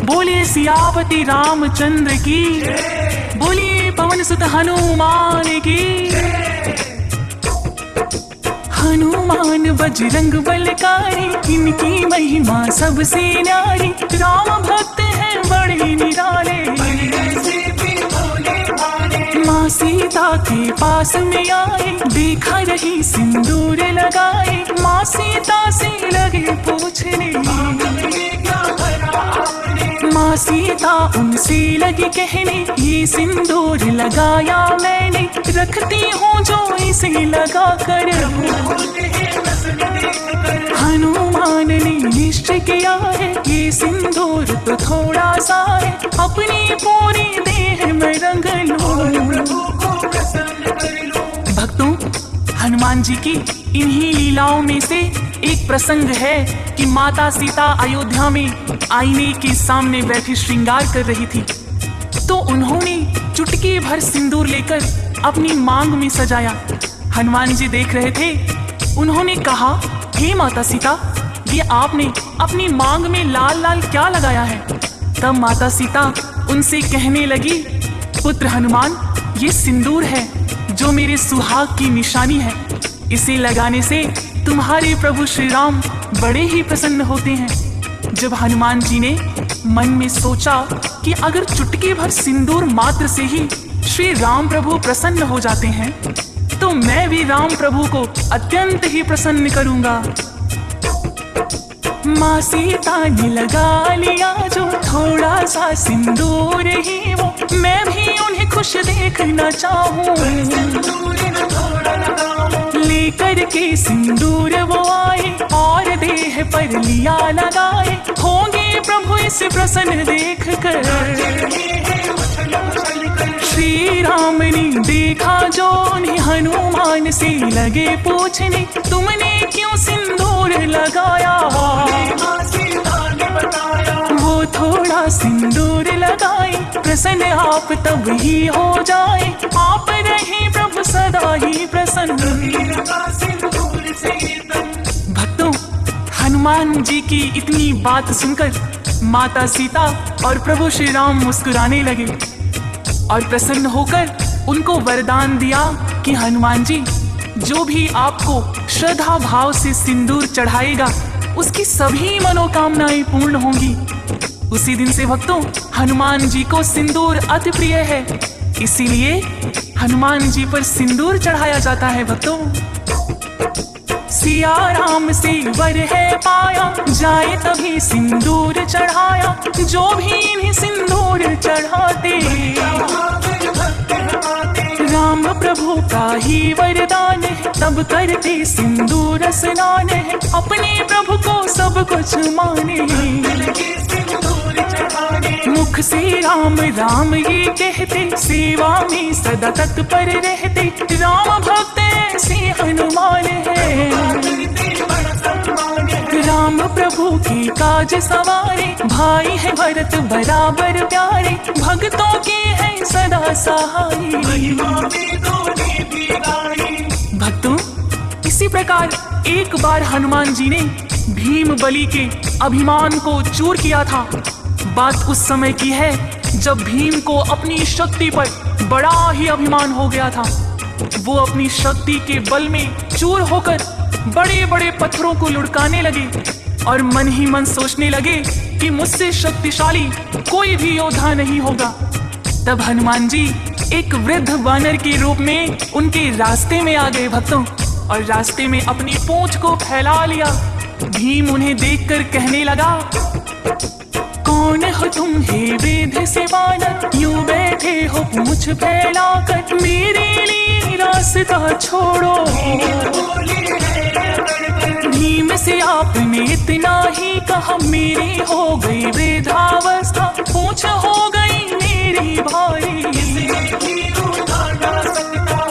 बोलिए सियापति रामचंद्र की, बोलिए पवन सुत हनुमान की। हनुमान बजरंग बलकारी, इनकी महिमा सबसे न्यारी। राम भक्त हैं बड़े निराले, माँ सीता के पास में आए, देखा रही सिंदूर लगाए। माँ सीता से लगे पूछने, माँ सीता उनसे लगी कहने, ये सिंदूर लगाया मैंने, रखती हूँ जो इसे लगा कर। हनुमान ने निश्चय किया है, ये सिंदूर तो थोड़ा सा है, अपनी पूरी देह में रंग लूं। भक्तों, हनुमान जी की इन्हीं लीलाओं में से एक प्रसंग है कि माता सीता अयोध्या में आईने के सामने बैठी श्रृंगार कर रही थी, तो उन्होंने चुटकी भर सिंदूर लेकर अपनी मांग में सजाया। हनुमान जी देख रहे थे, उन्होंने कहा, हे माता सीता, ये आपने अपनी मांग में लाल लाल क्या लगाया है? तब माता सीता उनसे कहने लगी, पुत्र हनुमान, ये सिंदूर है जो मेरे सुहाग की निशानी है। इसे लगाने से तुम्हारे प्रभु श्री राम बड़े ही प्रसन्न होते हैं। जब हनुमान जी ने मन में सोचा कि अगर चुटकी भर सिंदूर मात्र से ही श्री राम प्रभु प्रसन्न हो जाते हैं, तो मैं भी राम प्रभु को अत्यंत ही प्रसन्न करूंगा। माँ सीता ने लगा लिया जो थोड़ा सा सिंदूर ही वो, मैं भी उन्हें खुश देखना चाहूं। लेकर के सिंदूर वो आए और देह पर लिया लगाए, होंगे प्रभु इसे प्रसन्न देख कर। श्री राम ने देखा जो उन्हें हनुमान से लगे पूछने, तुमने क्यों सिंदूर लगाया? वो थोड़ा सिंदूर लगाए, प्रसन्न आप तब ही हो जाए, आप रहे प्रभु सदा ही प्रसन्न। भक्तों, हनुमान जी की इतनी बात सुनकर माता सीता और प्रभु श्री राम मुस्कुराने लगे और प्रसन्न होकर उनको वरदान दिया कि हनुमान जी, जो भी आपको श्रद्धा भाव से सिंदूर चढ़ाएगा, उसकी सभी मनोकामनाएं पूर्ण होंगी। उसी दिन से भक्तों, हनुमान जी को सिंदूर अति प्रिय है, इसीलिए हनुमान जी पर सिंदूर चढ़ाया जाता है। भक्तों, सिया राम से वर है पाया, जाए तभी सिंदूर चढ़ाया, जो भी इन्हें सिंदूर चढ़ाते, राम प्रभु का ही वरदान है, तब करते सिंदूर स्नान है, अपने प्रभु को सब कुछ माने। मुख से राम राम ये कहते, सेवा में सदा तत्पर रहते, राम भक्त ऐसे हनुमान है। राम प्रभु के काज सवारे, भाई है भरत बराबर प्यारे, भक्तों के हैं सदा सहाय। भक्तों, इसी प्रकार एक बार हनुमान जी ने भीम बलि के अभिमान को चूर किया था। बात उस समय की है जब भीम को अपनी शक्ति पर बड़ा ही अभिमान हो गया था। वो अपनी शक्ति के बल में चूर होकर बड़े बड़े पत्थरों को लुढ़काने लगे और मन ही मन सोचने लगे कि मुझसे शक्तिशाली कोई भी योद्धा नहीं होगा। तब हनुमान जी एक वृद्ध वानर के रूप में उनके रास्ते में आ गए भक्तों, और रास्ते में अपनी पूंछ को फैला लिया। भीम उन्हें देखकर कहने लगा, कौन हो तुम हे वृद्ध से वानर, यूं बैठे हो पूंछ फैलाकर, मेरे लिए रास्ता छोड़ो। भीम से आपने इतना ही कहा, मेरी हो गई वृद्धावस्था, पूंछ हो गई मेरी भाई।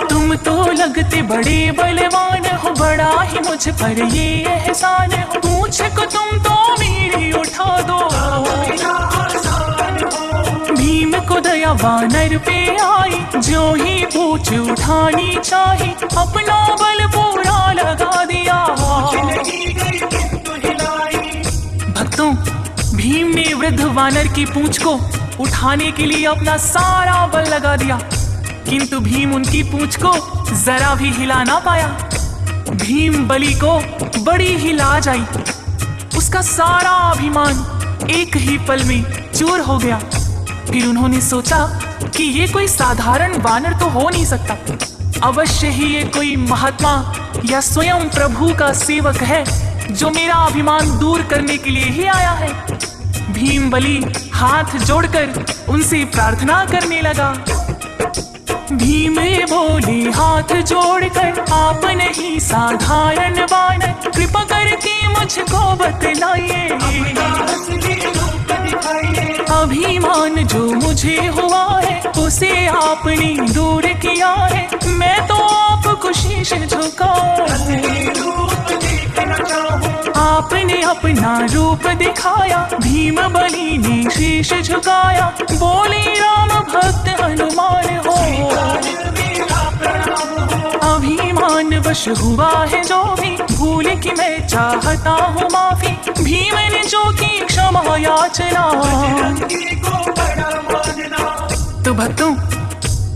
तुम तो लगते बड़े बलवान हो, बड़ा ही मुझ पर ये एहसान हो, पूंछ को तुम तो मेरी उठा दो। भीम को दया वानर पे आई, जो ही पूंछ उठानी चाही, अपना बल पूरा लगा दिया। भक्तों, भीम ने वृद्ध वानर की पूंछ को उठाने के लिए अपना सारा बल लगा दिया, किंतु भीम उनकी पूंछ को जरा भी हिला ना पाया। भीम बलि को बड़ी ही लाज आई। उसका सारा अभिमान एक ही पल में चूर हो गया। फिर उन्होंने सोचा कि ये कोई साधारण वानर तो हो नहीं सकता, अवश्य ही ये कोई महात्मा या स्वयं प्रभु का सेवक है जो मेरा अभिमान दूर करने के लिए ही आया है। भीम बलि हाथ जोड़कर उनसे प्रार्थना करने लगा। भीम बोले हाथ जोड़कर, आप नहीं साधारण वानर, कृपा करके मुझको बतलाइए। अभिमान जो मुझे हुआ है उसे आपने दूर किया है, मैं तो आपको शीश झुकाऊं। आपने अपना रूप दिखाया, भीम बलि ने शीश झुकाया, बोले राम भक्त हनुमान हो। अभिमान वश हुआ है जो भी, भूल की मैं चाहता हूँ माफी, भीम ने जो की क्षमा याचना। तो भक्तों,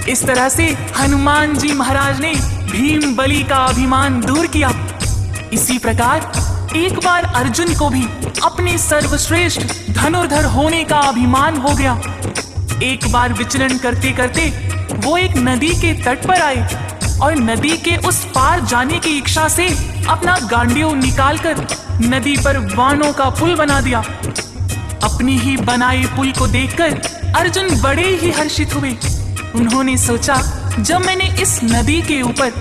इस तरह से हनुमान जी महाराज ने भीम बलि का अभिमान दूर किया। इसी प्रकार एक बार अर्जुन को भी अपने सर्वश्रेष्ठ धनुर्धर होने का अभिमान हो गया। एक बार विचरण करते करते वो एक नदी के तट पर आए और नदी के उस पार जाने की इच्छा से अपना गांडीव निकालकर नदी पर बाणों का पुल बना दिया। अपनी ही बनाए पुल को देखकर अर्जुन बड़े ही हर्षित हुए। उन्होंने सोचा, जब मैंने इस नदी के ऊपर